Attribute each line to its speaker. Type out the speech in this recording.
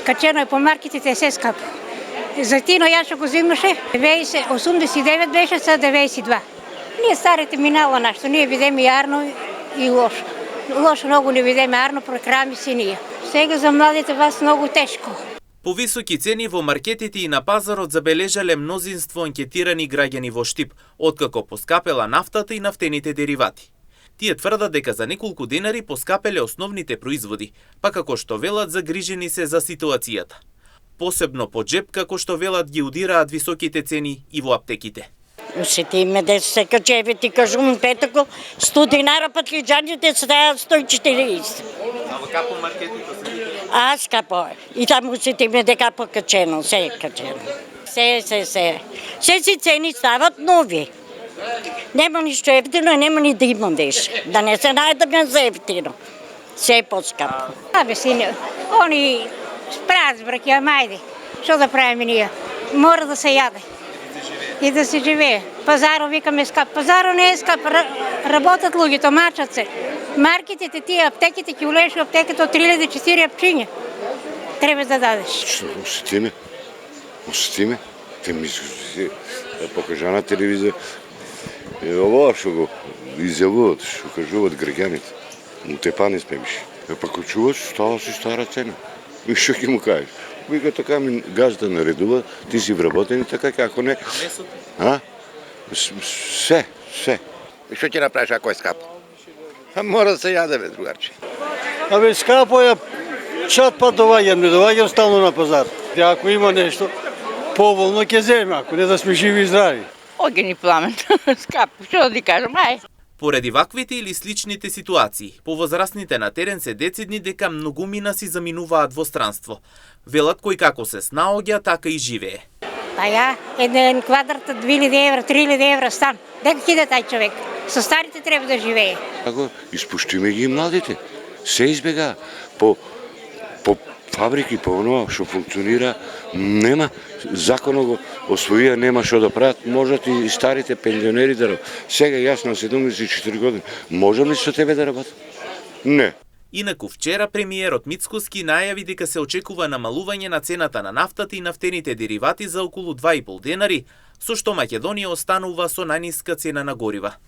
Speaker 1: Качено е по маркетите се скапо. Зетино ја што го земаше, 89 беше, са 92. Ние старите минало нашто, ние видиме јарно и лошо. Лошо многу не видиме јарно, прокрами се ние. Сега за младите вас многу тешко.
Speaker 2: Повисоки цени во маркетите и на пазарот забележале мнозинство анкетирани граѓани во Штип, откако поскапела нафтата и нафтените деривати. Тие тврдат дека за неколку денари поскапеле основните производи, па како што велат загрижени се за ситуацијата. Посебно по джеб, како што велат, ги удираат високите цени и во аптеките.
Speaker 3: Усетиме да се качеве, ти кажувам петоко, 100 динара, пат хиджаните стајат 140.
Speaker 2: А во капо маркетите се
Speaker 3: скапо. И таму усетиме дека покачено, се е качено. Се си цени стават нови. Нема ништо ефтино, нема ни да имам веше. Да не се најдеме за ефтино. Се е поскапо.
Speaker 1: Абе, сине, они справат браќа, мајде. Што да правиме ние? Мора да се јаде. И да се живее. Пазаро викаме скап. Пазаро не е скап. Работат луѓето, мачат се. Маркетите, тие аптеките, ќе улеш во аптеката од 3000-4 апчиња. Треба да дадеш.
Speaker 4: Осетиме. Те ми се покажа на телевизија. Ова што го изјавуват, што кажуваат граѓаните. Утепани сме више. Па кој чуваш, става си стара цена. И што ќе му кажеш? Вика така ми газда наредува, ти си вработен и така, ако не... А? Се.
Speaker 5: И што ќе направиш ако е скапо? Мора да се јаде, бе, другарче.
Speaker 6: Абе, скапо е, чат пат доваѓам, не доваѓам стално на пазар. Ако има нешто поволно, ќе земе, ако не да сме живи и здрави.
Speaker 7: Огени пламен, скапо, што да ти кажам, ај.
Speaker 2: Поради ваквите или сличните ситуации, повозрастните на терен се децидни дека многумина си заминуваат во странство. Велат кој како се снаоѓа, така и живее.
Speaker 1: Па ја, еден квадрат 2000 евра, 3000 евра стан. Дека киде тај човек? Со старите треба да живее.
Speaker 4: Ако испуштиме ги младите, се избега по фабрики, по оноа што функционира, нема законот го освоија, нема што да прават, можат и старите пензионери да работат. Сега јас на 74 години, можам ли со тебе да работам? Не.
Speaker 2: Инаку вчера премиерот Мицкоски најави дека се очекува намалување на цената на нафтата и нафтените деривати за околу 2,5 денари, со што Македонија останува со најниска цена на горива.